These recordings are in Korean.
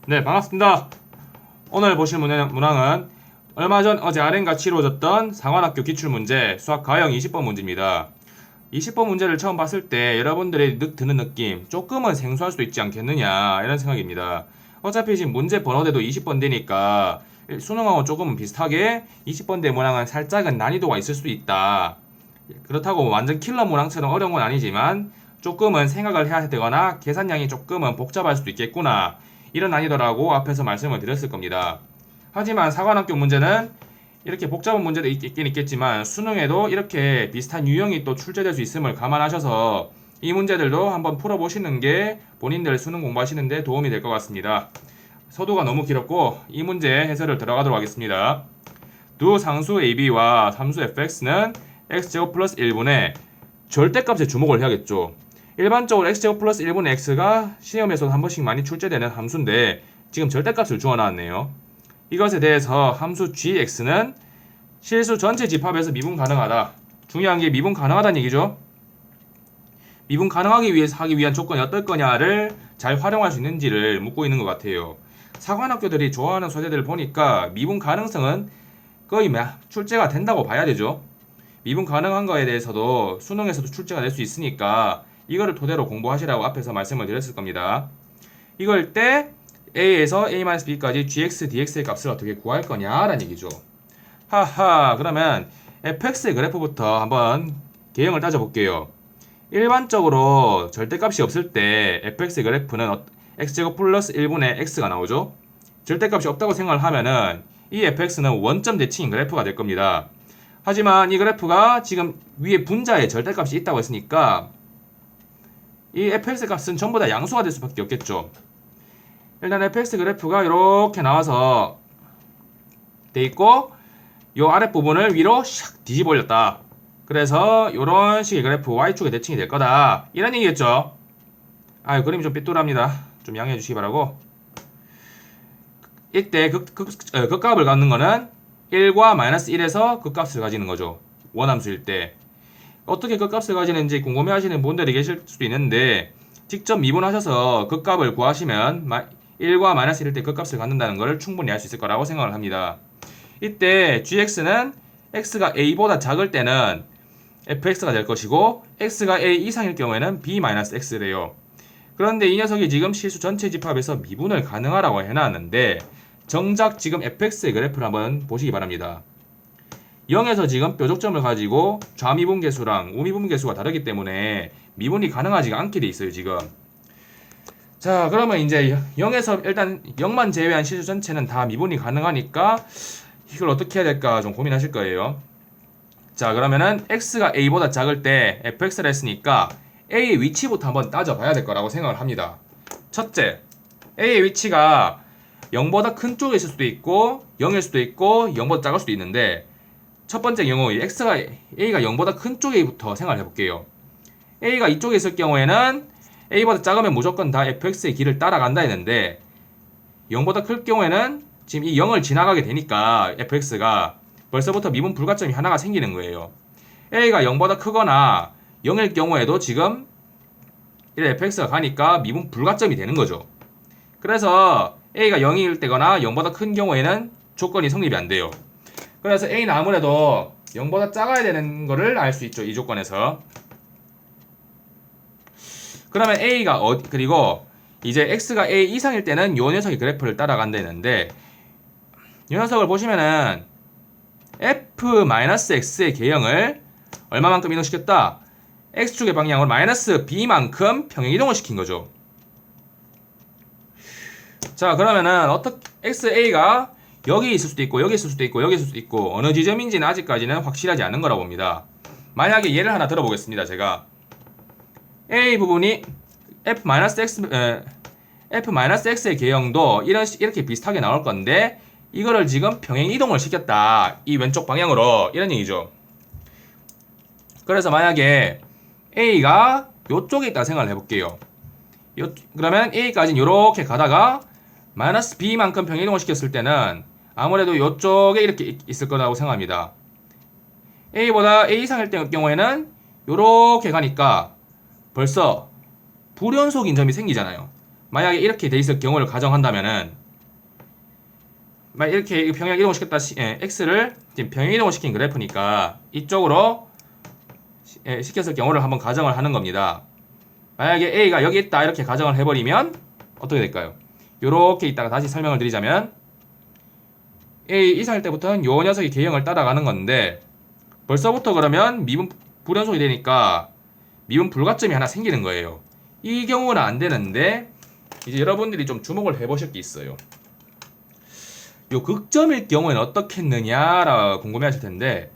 네, 반갑습니다. 오늘 보실 문항은 얼마 전 어제 RN과 치러졌던 상환학교 기출문제 수학 가형 20번 문제입니다. 20번 문제를 처음 봤을 때 여러분들이 드는 느낌 조금은 생소할 수도 있지 않겠느냐 이런 생각입니다. 어차피 지금 문제 번호대도 20번 되니까 수능하고 조금은 비슷하게 20번 대 문항은 살짝은 난이도가 있을 수도 있다. 그렇다고 완전 킬러 문항처럼 어려운 건 아니지만 조금은 생각을 해야 되거나 계산량이 조금은 복잡할 수도 있겠구나 이런 난이도라고 앞에서 말씀을 드렸을 겁니다. 하지만 사관학교 문제는 이렇게 복잡한 문제도 있긴 있겠지만 수능에도 이렇게 비슷한 유형이 또 출제될 수 있음을 감안하셔서 이 문제들도 한번 풀어보시는 게 본인들 수능 공부하시는 데 도움이 될 것 같습니다. 서두가 너무 길었고 이 문제 해설을 들어가도록 하겠습니다. 두 상수 AB와 함수 fx는 x제곱 플러스 1분의 절대값에 주목을 해야겠죠. 일반적으로 x제곱 플러스 1분의 x가 시험에서도 한 번씩 많이 출제되는 함수인데 지금 절대값을 주어놨네요. 이것에 대해서 함수 gx는 실수 전체 집합에서 미분 가능하다. 중요한 게 미분 가능하다는 얘기죠. 미분 가능하기 위해서 하기 위한 조건이 어떨 거냐를 잘 활용할 수 있는지를 묻고 있는 것 같아요. 사관학교들이 좋아하는 소재들을 보니까 미분 가능성은 거의 출제가 된다고 봐야 되죠. 미분 가능한 거에 대해서도 수능에서도 출제가 될 수 있으니까 이거를 토대로 공부하시라고 앞에서 말씀을 드렸을 겁니다. 이걸 때 a에서 a-b까지 gx, dx의 값을 어떻게 구할 거냐라는 얘기죠. 하하, 그러면 fx의 그래프부터 한번 개형을 따져볼게요. 일반적으로 절대값이 없을 때 fx의 그래프는 x제곱 플러스 1분의 x가 나오죠. 절대값이 없다고 생각을 하면은 이 fx는 원점 대칭인 그래프가 될 겁니다. 하지만 이 그래프가 지금 위에 분자에 절대값이 있다고 했으니까 이 fx 값은 전부 다 양수가 될 수밖에 없겠죠. 일단 fx 그래프가 이렇게 나와서 돼 있고 요 아랫부분을 위로 샥 뒤집어 올렸다. 그래서 이런 식의 그래프 y축의 대칭이 될 거다. 이런 얘기겠죠. 그림이 좀 삐뚤합니다. 좀 양해해 주시기 바라고. 이때 극값을 갖는 거는 1과 마이너스 1에서 극값을 가지는 거죠. 원함수일 때. 어떻게 극값을 가지는지 궁금해하시는 분들이 계실 수도 있는데 직접 미분하셔서 극값을 구하시면 1과 마이너스 1일 때 극값을 갖는다는 걸 충분히 알 수 있을 거라고 생각을 합니다. 이때 gx는 x가 a보다 작을 때는 fx가 될 것이고 x가 a 이상일 경우에는 b-x래요. 그런데 이 녀석이 지금 실수 전체 집합에서 미분을 가능하라고 해놨는데 정작 지금 fx의 그래프를 한번 보시기 바랍니다. 0에서 지금 뾰족점을 가지고 좌미분계수랑 우미분계수가 다르기 때문에 미분이 가능하지가 않게 돼 있어요 지금. 자, 그러면 이제 0에서 일단 0만 제외한 실수 전체는 다 미분이 가능하니까 이걸 어떻게 해야 될까 좀 고민하실 거예요. 자, 그러면은 x가 a보다 작을 때 fx를 했으니까 a의 위치부터 한번 따져봐야 될 거라고 생각을 합니다. 첫째, a의 위치가 0보다 큰 쪽에 있을 수도 있고 0일 수도 있고 0보다 작을 수도 있는데 첫 번째 경우 a가 0보다 큰 쪽에부터 생각을 해볼게요. a가 이쪽에 있을 경우에는 a보다 작으면 무조건 다 fx의 길을 따라간다 했는데 0보다 클 경우에는 지금 이 0을 지나가게 되니까 fx가 벌써부터 미분 불가점이 하나가 생기는 거예요. a가 0보다 크거나 0일 경우에도 지금 이래 fx가 가니까 미분 불가점이 되는 거죠. 그래서 a가 0일 때거나 0보다 큰 경우에는 조건이 성립이 안 돼요. 그래서 a는 아무래도 0보다 작아야 되는 거를 알 수 있죠. 이 조건에서. 그러면 a가 그리고 이제 x가 a 이상일 때는 요 녀석의 그래프를 따라간다는데 이 녀석을 보시면은 f-x의 개형을 얼마만큼 이동시켰다? x축의 방향으로 마이너스 b만큼 평행 이동을 시킨 거죠. 자, 그러면은 xa가 여기 있을 수도 있고 여기 있을 수도 있고 여기 있을 수도 있고 어느 지점인지는 아직까지는 확실하지 않은 거라고 봅니다. 만약에 예를 하나 들어보겠습니다. 제가 a 부분이 f-x의 개형도 이렇게 비슷하게 나올 건데 이거를 지금 평행 이동을 시켰다. 이 왼쪽 방향으로 이런 얘기죠. 그래서 만약에 a가 요쪽에 있다 생각을 해볼게요. 그러면 a까지는 이렇게 가다가 마이너스 b만큼 평행 이동을 시켰을 때는 아무래도 요쪽에 이렇게 있을 거라고 생각합니다. a보다 a 이상일 경우에는 요렇게 가니까 벌써 불연속인 점이 생기잖아요. 만약에 이렇게 돼 있을 경우를 가정한다면은 만약 이렇게 평행 이동을 시켰다 x를 지금 평행 이동을 시킨 그래프니까 이쪽으로 시켰을 경우를 한번 가정을 하는 겁니다. 만약에 a가 여기 있다 이렇게 가정을 해버리면 어떻게 될까요? 요렇게 있다가 다시 설명을 드리자면 a 이사할 때부터는 요 녀석이 개형을 따라가는 건데 벌써부터 그러면 미분 불연속이 되니까 미분 불가점이 하나 생기는 거예요. 이 경우는 안 되는데 이제 여러분들이 좀 주목을 해보실 게 있어요. 요 극점일 경우에는 어떻게 했느냐라고 궁금해하실 텐데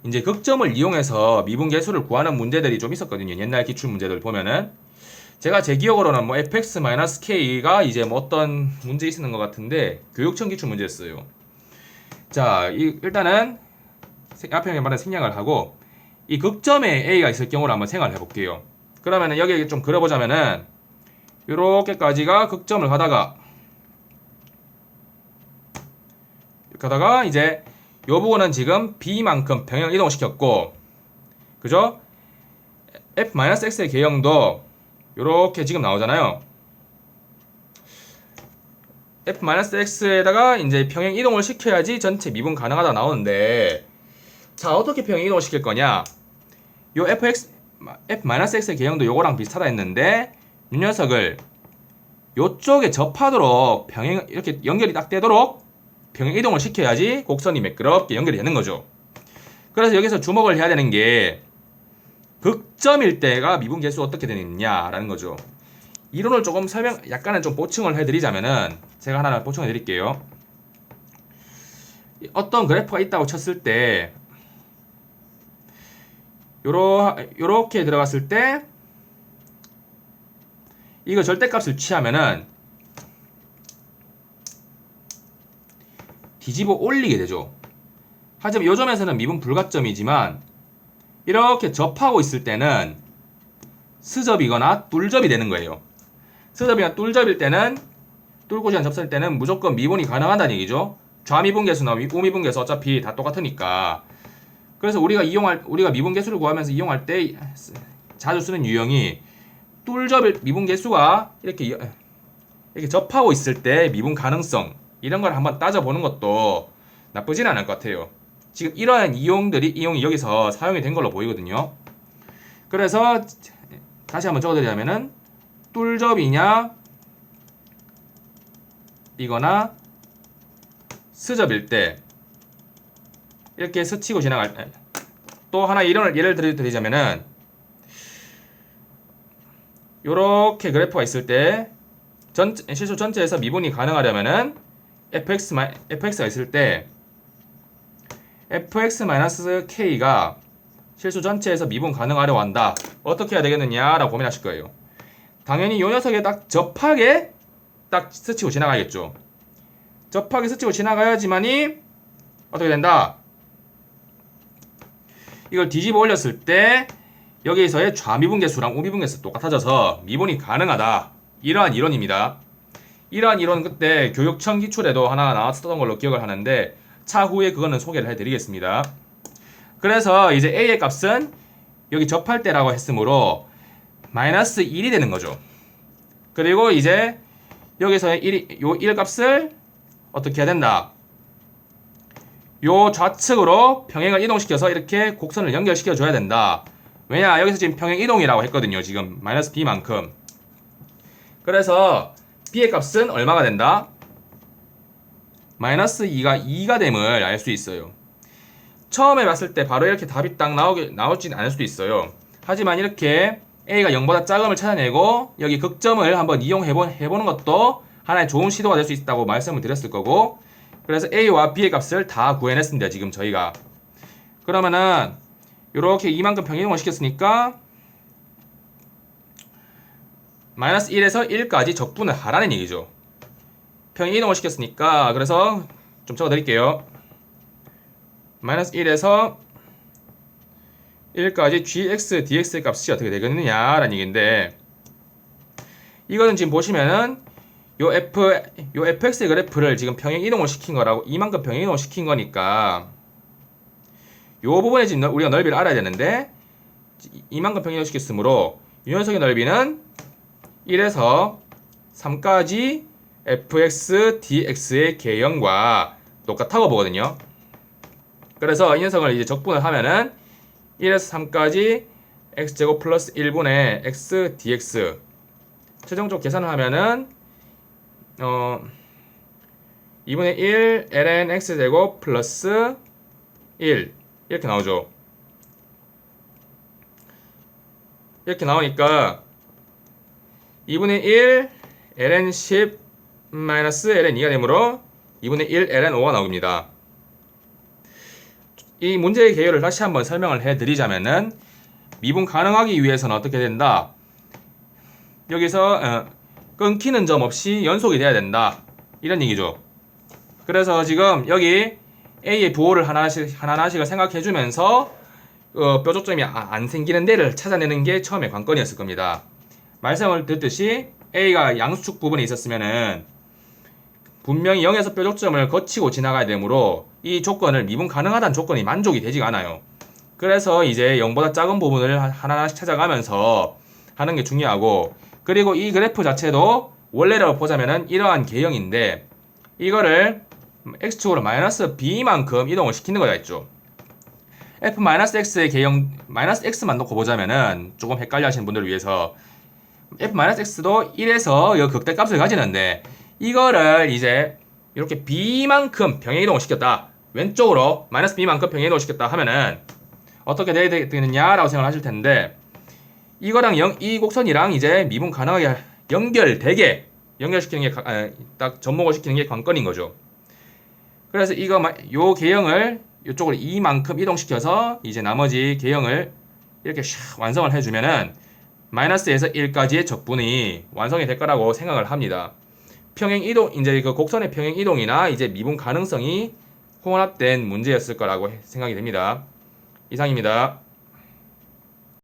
이제 극점을 이용해서 미분계수를 구하는 문제들이 좀 있었거든요. 옛날 기출 문제들 보면은 제가 제 기억으로는 뭐 fx-k가 이제 뭐 어떤 문제 있었는 것 같은데 교육청 기출 문제였어요. 자, 일단은 앞에 말한 생략을 하고 이 극점에 a가 있을 경우를 한번 생각을 해볼게요. 그러면은 여기 좀 그려보자면은 요렇게까지가 극점을 가다가 이제 요 부분은 지금 b만큼 평행 이동을 시켰고 그죠? f-x의 개형도 요렇게 지금 나오잖아요. f-x에다가 이제 평행 이동을 시켜야지 전체 미분 가능하다 나오는데 자 어떻게 평행 이동을 시킬 거냐? 요 f-x의 개형도 요거랑 비슷하다 했는데 이 녀석을 요쪽에 접하도록 평행 이렇게 연결이 딱 되도록 평행 이동을 시켜야지 곡선이 매끄럽게 연결이 되는 거죠. 그래서 여기서 주목을 해야 되는 게 극점일 때가 미분 계수 어떻게 되느냐라는 거죠. 이론을 조금 약간은 좀 보충을 해드리자면은 제가 하나 보충해 드릴게요. 어떤 그래프가 있다고 쳤을 때 요렇게 들어갔을 때 이거 절대값을 취하면은 뒤집어 올리게 되죠. 하지만 요 점에서는 미분 불가점이지만 이렇게 접하고 있을 때는 스접이거나 뚫접이 되는 거예요. 스접이나 뚫접일 때는 뚫고지간 접선일 때는 무조건 미분이 가능하다는 얘기죠. 좌미분계수나 우미분계수 어차피 다 똑같으니까. 그래서 우리가 미분계수를 구하면서 이용할 때 자주 쓰는 유형이 뚫접 미분계수가 이렇게 접하고 있을 때 미분 가능성 이런 걸 한번 따져보는 것도 나쁘진 않을 것 같아요. 지금 이러한 이용이 여기서 사용이 된 걸로 보이거든요. 그래서 다시 한번 적어드리자면은 뚫접이냐 이거나 스접일 때 이렇게 스치고 지나갈 때 또 하나 예를 드리자면은 요렇게 그래프가 있을 때 실수 전체에서 미분이 가능하려면은 fx가 있을 때 fx-k가 실수 전체에서 미분 가능하려고 한다. 어떻게 해야 되겠느냐라고 고민하실 거예요. 당연히 요 녀석에 딱 접하게 딱 스치고 지나가겠죠. 접하게 스치고 지나가야지만이 어떻게 된다? 이걸 뒤집어 올렸을 때 여기에서의 좌미분계수랑 우미분계수 똑같아져서 미분이 가능하다. 이러한 이론입니다. 이러한 이론은 그때 교육청 기출에도 하나 나왔었던 걸로 기억을 하는데 차후에 그거는 소개를 해드리겠습니다. 그래서 이제 a의 값은 여기 접할 때라고 했으므로 마이너스 1이 되는 거죠. 그리고 이제 여기서의 요 1 값을 어떻게 해야 된다? 요 좌측으로 평행을 이동시켜서 이렇게 곡선을 연결시켜 줘야 된다. 왜냐 여기서 지금 평행 이동이라고 했거든요. 지금 마이너스 b만큼. 그래서 b의 값은 얼마가 된다? 마이너스 2가 됨을 알 수 있어요. 처음에 봤을 때 바로 이렇게 답이 딱 나오진 않을 수도 있어요. 하지만 이렇게 a가 0보다 작음을 찾아내고 여기 극점을 한번 이용해보는 것도 하나의 좋은 시도가 될 수 있다고 말씀을 드렸을 거고 그래서 a와 b의 값을 다 구해냈습니다. 지금 저희가. 그러면은 이렇게 이만큼 평행이동을 시켰으니까 마이너스 1에서 1까지 적분을 하라는 얘기죠. 평행이동을 시켰으니까 그래서 좀 적어드릴게요. 마이너스 1에서 1까지 gx, dx의 값이 어떻게 되겠느냐라는 얘기인데 이거는 지금 보시면은 요 fx의 그래프를 지금 평행 이동을 시킨 거라고 이만큼 평행 이동을 시킨 거니까 요 부분에 지금 우리가 넓이를 알아야 되는데 이만큼 평행 이동을 시켰으므로 이 녀석의 넓이는 1에서 3까지 fx dx의 개형과 똑같다고 보거든요. 그래서 이 녀석을 이제 적분을 하면은 1에서 3까지 x제곱 플러스 1분의 x dx 최종적 계산을 하면은 2분의 1 ln x제곱 플러스 1 이렇게 나오죠. 이렇게 나오니까 2분의 1 ln 10 마이너스 ln 2가 되므로 2분의 1 ln 5가 나옵니다. 이 문제의 개요를 다시 한번 설명을 해드리자면은 미분 가능하기 위해서는 어떻게 된다? 여기서 끊기는 점 없이 연속이 돼야 된다. 이런 얘기죠. 그래서 지금 여기 A의 부호를 하나하나씩을 생각해주면서 뾰족점이 안 생기는 데를 찾아내는 게 처음에 관건이었을 겁니다. 말씀을 듣듯이 A가 양수축 부분에 있었으면은 분명히 0에서 뾰족점을 거치고 지나가야 되므로 이 조건을 미분 가능하다는 조건이 만족이 되지가 않아요. 그래서 이제 0보다 작은 부분을 하나하나씩 찾아가면서 하는 게 중요하고, 그리고 이 그래프 자체도 원래로 보자면은 이러한 개형인데 이거를 x축으로 마이너스 b만큼 이동을 시키는 거가 있죠. f-x의 개형 마이너스 x만 놓고 보자면은 조금 헷갈려 하시는 분들을 위해서 f-x도 1에서 이 극대값을 가지는데 이거를 이제 이렇게 b만큼 병행이동을 시켰다, 왼쪽으로 마이너스 b만큼 병행이동을 시켰다 하면은 어떻게 돼야 되느냐라고 생각을 하실 텐데, 이거랑 이 곡선이랑 이제 미분 가능하게 연결되게 연결시키는 게 딱 접목을 시키는 게 관건인 거죠. 그래서 요 개형을 이쪽으로 이만큼 이동시켜서 이제 나머지 개형을 이렇게 샥 완성을 해주면은 마이너스에서 1까지의 적분이 완성이 될 거라고 생각을 합니다. 평행 이동, 이제 그 곡선의 평행 이동이나 이제 미분 가능성이 혼합된 문제였을 거라고 생각이 됩니다. 이상입니다.